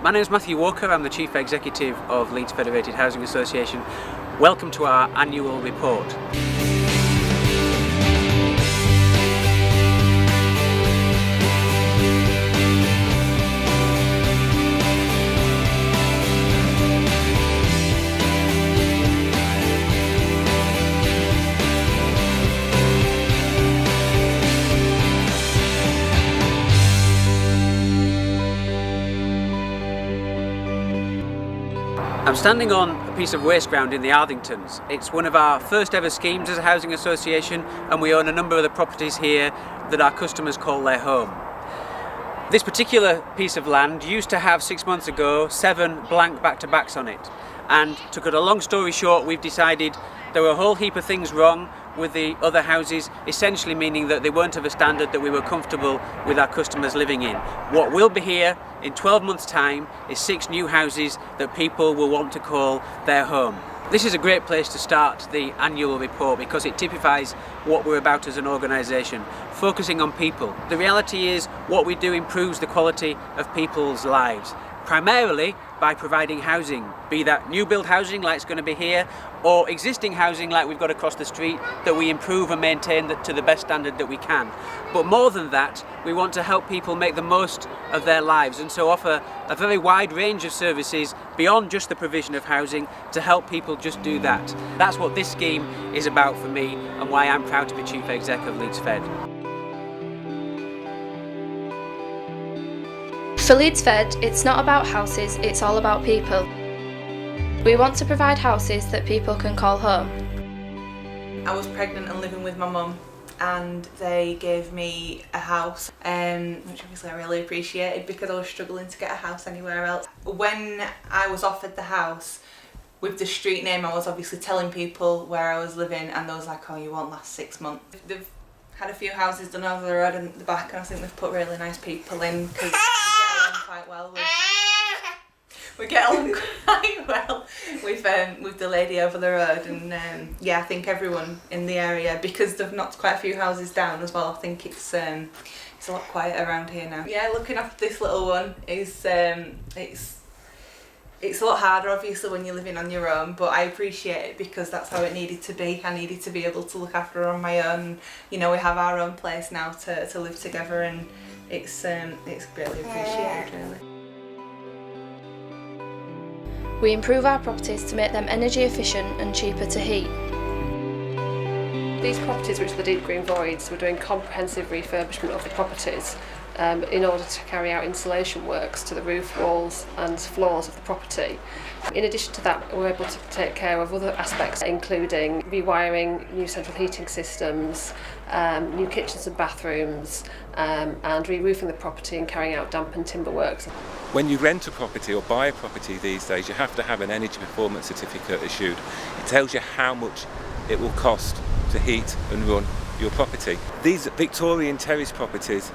My name is Matthew Walker, I'm the Chief Executive of Leeds Federated Housing Association. Welcome to our annual report. I'm standing on a piece of waste ground in the Arthingtons. It's one of our first ever schemes as a housing association, and we own a number of the properties here that our customers call their home. This particular piece of land used to have 6 months ago 7 blank back-to-backs on it, and to cut a long story short, we've decided there were a whole heap of things wrong with the other houses, essentially meaning that they weren't of a standard that we were comfortable with our customers living in. What will be here in 12 months' time is 6 new houses that people will want to call their home. This is a great place to start the annual report because it typifies what we're about as an organisation, focusing on people. The reality is what we do improves the quality of people's lives, primarily by providing housing, be that new build housing like it's going to be here, or existing housing like we've got across the street that we improve and maintain to the best standard that we can. But more than that, we want to help people make the most of their lives and so offer a very wide range of services beyond just the provision of housing to help people just do that. That's what this scheme is about for me and why I'm proud to be Chief Exec of Leeds Fed. For Leeds Fed, it's not about houses, it's all about people. We want to provide houses that people can call home. I was pregnant and living with my mum, and they gave me a house, which obviously I really appreciated because I was struggling to get a house anywhere else. When I was offered the house, with the street name, I was obviously telling people where I was living, and they was like, oh, you won't last 6 months. They've had a few houses done over the road and the back, and I think they've put really nice people in because quite well we get along quite well with the lady over the road, and yeah, I think everyone in the area, because they've knocked quite a few houses down as well, I think it's a lot quieter around here now. Yeah, looking after this little one is it's a lot harder obviously when you're living on your own, but I appreciate it because that's how it needed to be. I needed to be able to look after her on my own. You know, we have our own place now to live together, and it's really appreciated, really. We improve our properties to make them energy efficient and cheaper to heat. These properties, which are the deep green voids, we're doing comprehensive refurbishment of the properties in order to carry out insulation works to the roof, walls and floors of the property. In addition to that, we're able to take care of other aspects, including rewiring new central heating systems, new kitchens and bathrooms, and re-roofing the property and carrying out damp and timber works. When you rent a property or buy a property these days, you have to have an energy performance certificate issued. It tells you how much it will cost to heat and run your property. These Victorian terrace properties,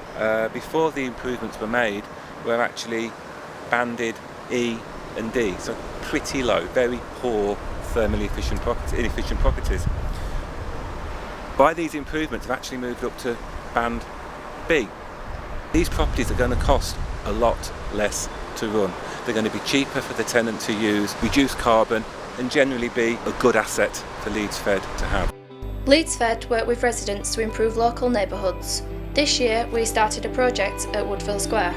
before the improvements were made, were actually banded E and D, so pretty low, very poor thermally inefficient properties. By these improvements, have actually moved up to band B. These properties are going to cost a lot less to run. They're going to be cheaper for the tenant to use, reduce carbon, and generally be a good asset for Leeds Fed to have. Leeds Fed work with residents to improve local neighbourhoods. This year we started a project at Woodville Square.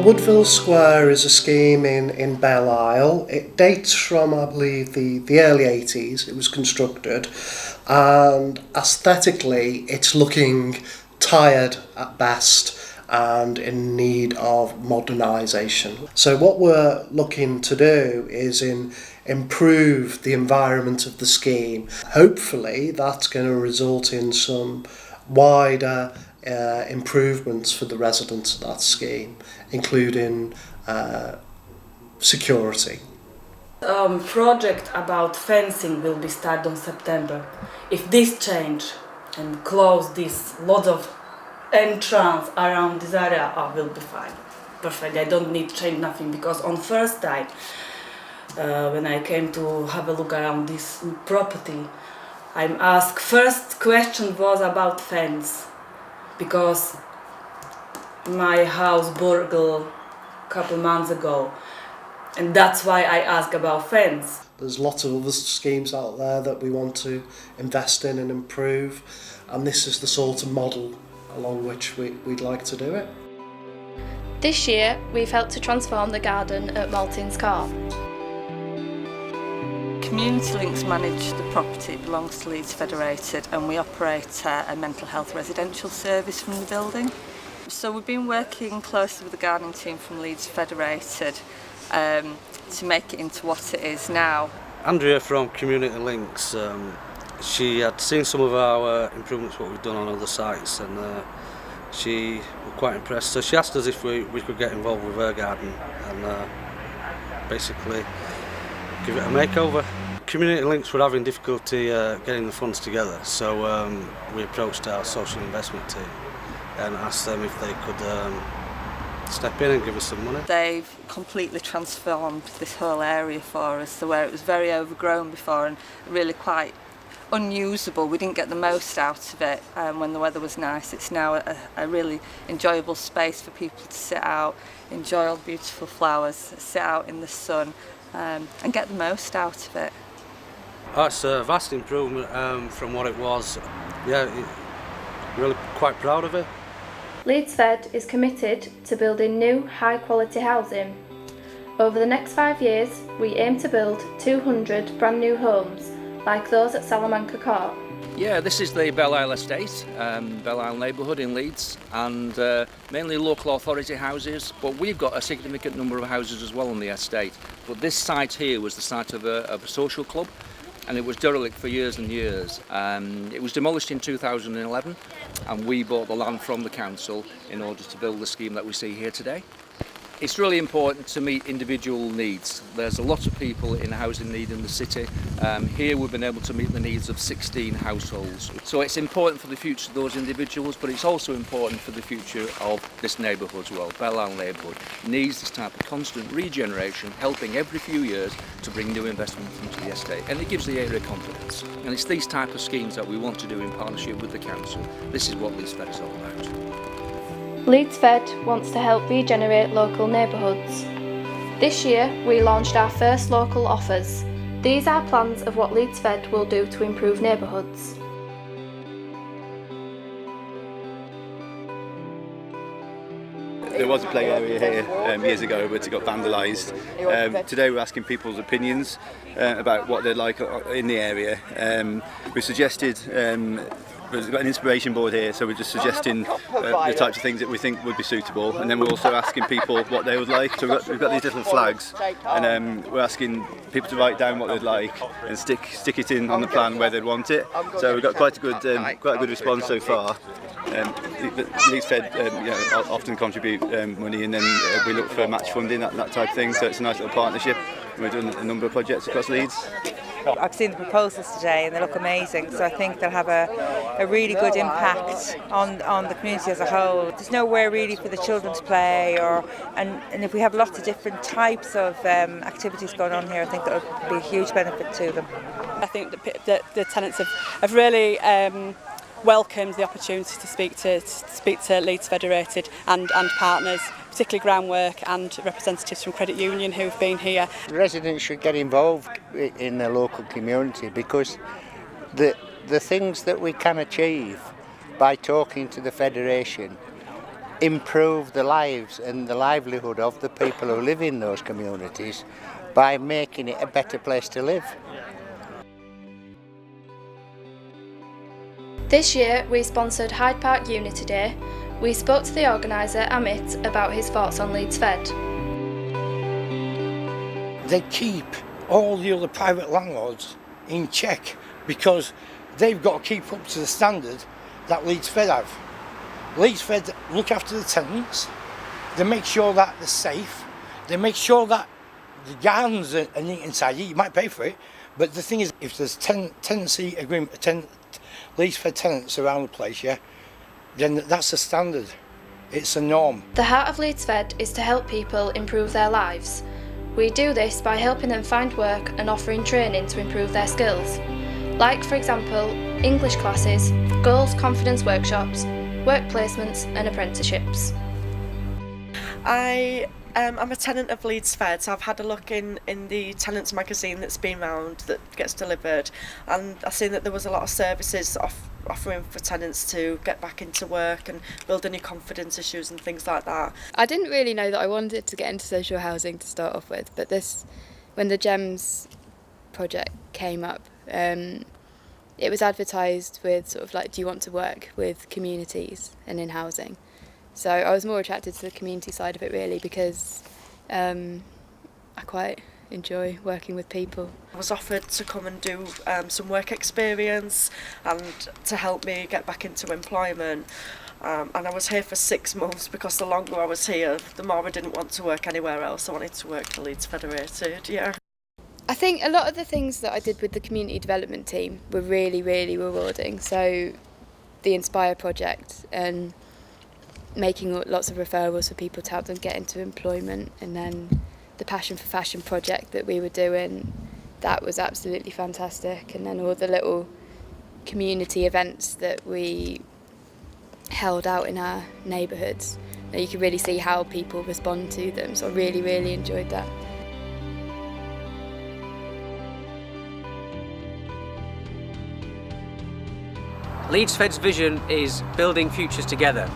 Woodville Square is a scheme in Belle Isle. It dates from, I believe, the early 80s. It was constructed, and aesthetically it's looking tired at best and in need of modernisation. So what we're looking to do is improve the environment of the scheme. Hopefully that's going to result in some wider improvements for the residents of that scheme, including security. Project about fencing will be started on September. If this change and close this lots of entrance around this area, I will be fine. Perfect. I don't need to change nothing, because on first time when I came to have a look around this property, I'm asked, first question was about fence, because my house burgled couple months ago. And that's why I asked about fence. There's lots of other schemes out there that we want to invest in and improve, and this is the sort of model along which we'd like to do it. This year, we've helped to transform the garden at Maltings Court. Community Links manage the property. It belongs to Leeds Federated, and we operate a mental health residential service from the building. So we've been working closely with the gardening team from Leeds Federated to make it into what it is now. Andrea from Community Links, she had seen some of our improvements, what we've done on other sites, and she was quite impressed. So she asked us if we could get involved with her garden and basically give it a makeover. Community Links were having difficulty getting the funds together, so we approached our social investment team and asked them if they could step in and give us some money. They've completely transformed this whole area for us, so where it was very overgrown before and really quite unusable, we didn't get the most out of it when the weather was nice. It's now a really enjoyable space for people to sit out, enjoy all the beautiful flowers, sit out in the sun and get the most out of it. Oh, it's a vast improvement from what it was. Yeah, really quite proud of it. Leeds Fed is committed to building new, high-quality housing. Over the next 5 years, we aim to build 200 brand new homes, like those at Salamanca Court. Yeah, this is the Belle Isle Estate, Belle Isle neighbourhood in Leeds, and mainly local authority houses, but we've got a significant number of houses as well on the estate. But this site here was the site of a social club, and it was derelict for years and years. It was demolished in 2011, and we bought the land from the council in order to build the scheme that we see here today. It's really important to meet individual needs. There's a lot of people in housing need in the city. Here we've been able to meet the needs of 16 households. So it's important for the future of those individuals, but it's also important for the future of this neighbourhood as well. Belle Isle neighbourhood needs this type of constant regeneration, helping every few years to bring new investment into the estate, and it gives the area confidence. And it's these type of schemes that we want to do in partnership with the council. This is what Leeds Fed is all about. Leeds Fed wants to help regenerate local neighbourhoods. This year, we launched our first local offers. These are plans of what Leeds Fed will do to improve neighbourhoods. There was a play area here years ago, but it got vandalised. Today we're asking people's opinions about what they'd like in the area. We suggested we've got an inspiration board here, so we're just suggesting the types of things that we think would be suitable, and then we're also asking people what they would like. So we've got these little flags, and we're asking people to write down what they'd like and stick it in on the plan where they'd want it. So we've got quite a good response so far. Leeds Fed often contribute money, and then we look for match funding, that type of thing. So it's a nice little partnership. We're doing a number of projects across Leeds. I've seen the proposals today and they look amazing, so I think they'll have a really good impact on the community as a whole. There's nowhere really for the children to play, and if we have lots of different types of activities going on here, I think that would be a huge benefit to them. I think that the tenants have really welcomed the opportunity to speak to Leeds Federated and partners, particularly Groundwork and representatives from Credit Union who've been here. Residents should get involved in the local community, because the things that we can achieve by talking to the Federation improve the lives and the livelihood of the people who live in those communities by making it a better place to live. This year, we sponsored Hyde Park Unity Day. We spoke to the organiser, Amit, about his thoughts on Leeds Fed. They keep all the other private landlords in check, because they've got to keep up to the standard that Leeds Fed have. Leeds Fed look after the tenants, they make sure that they're safe, they make sure that the gardens are neat inside. You might pay for it, but the thing is, if there's tenancy agreement, Leeds Fed tenants around the place, then that's a standard. It's a norm. The heart of Leeds Fed is to help people improve their lives. We do this by helping them find work and offering training to improve their skills. Like, for example, English classes, girls' confidence workshops, work placements and apprenticeships. I I'm a tenant of Leeds Fed, so I've had a look in the tenants magazine that's been round that gets delivered, and I've seen that there was a lot of services offering for tenants to get back into work and build any confidence issues and things like that. I didn't really know that I wanted to get into social housing to start off with, but when the GEMS project came up, it was advertised with sort of like, do you want to work with communities and in housing? So I was more attracted to the community side of it really because I quite enjoy working with people. I was offered to come and do some work experience and to help me get back into employment. And I was here for 6 months because the longer I was here, the more I didn't want to work anywhere else. I wanted to work for Leeds Federated, yeah. I think a lot of the things that I did with the community development team were really, really rewarding. So the Inspire project and making lots of referrals for people to help them get into employment, and then the Passion for Fashion project that we were doing, that was absolutely fantastic. And then all the little community events that we held out in our neighbourhoods, you could really see how people respond to them, so I really, really enjoyed that. Leeds Fed's vision is building futures together.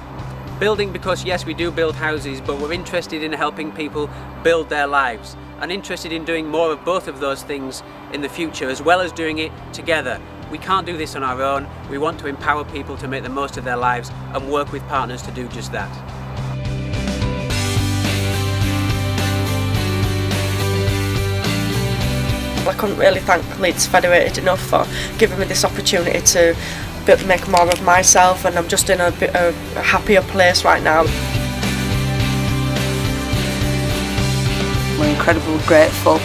Building because yes, we do build houses, but we're interested in helping people build their lives and interested in doing more of both of those things in the future, as well as doing it together. We can't do this on our own. We want to empower people to make the most of their lives and work with partners to do just that. I couldn't really thank Leeds Federated enough for giving me this opportunity to make more of myself, and I'm just in a bit of a happier place right now. We're incredibly grateful,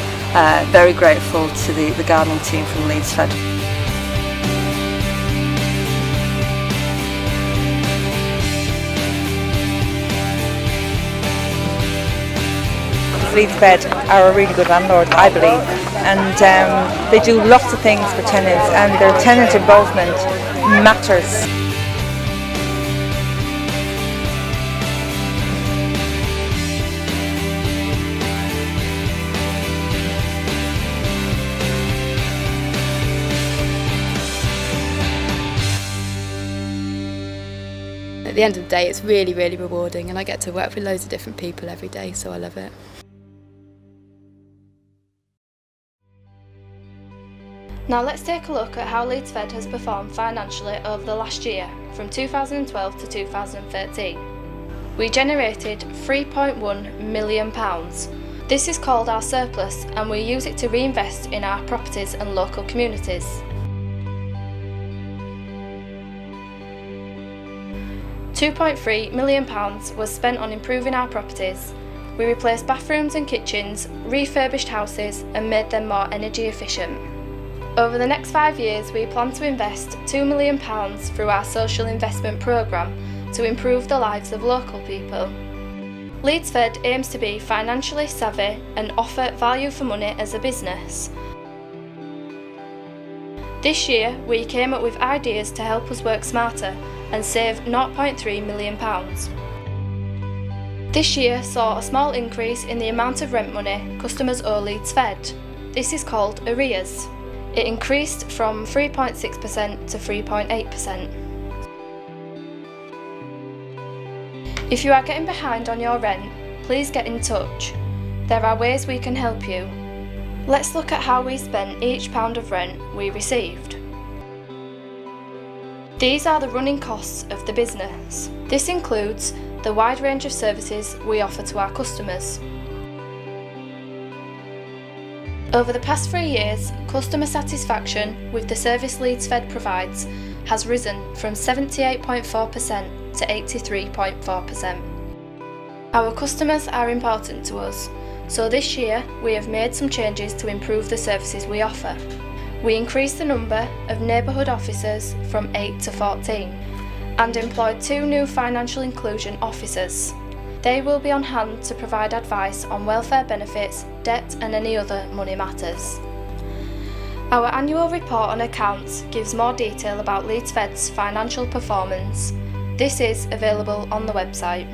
very grateful to the gardening team from Leeds Fed. Leeds Fed are a really good landlord, I believe, and they do lots of things for tenants, and their tenant involvement matters. At the end of the day, it's really, really rewarding, and I get to work with loads of different people every day, so I love it. Now let's take a look at how Leeds Fed has performed financially over the last year, from 2012 to 2013. We generated £3.1 million. This is called our surplus, and we use it to reinvest in our properties and local communities. £2.3 million was spent on improving our properties. We replaced bathrooms and kitchens, refurbished houses and made them more energy efficient. Over the next 5 years, we plan to invest £2 million through our social investment programme to improve the lives of local people. Leeds Fed aims to be financially savvy and offer value for money as a business. This year, we came up with ideas to help us work smarter and save £0.3 million. This year saw a small increase in the amount of rent money customers owe Leeds Fed. This is called arrears. It increased from 3.6% to 3.8%. If you are getting behind on your rent, please get in touch. There are ways we can help you. Let's look at how we spent each pound of rent we received. These are the running costs of the business. This includes the wide range of services we offer to our customers. Over the past 3 years, customer satisfaction with the service Leeds Fed provides has risen from 78.4% to 83.4%. Our customers are important to us, so this year we have made some changes to improve the services we offer. We increased the number of neighbourhood officers from 8 to 14 and employed 2 new financial inclusion officers. They will be on hand to provide advice on welfare benefits, debt and any other money matters. Our annual report on accounts gives more detail about Leeds Fed's financial performance. This is available on the website.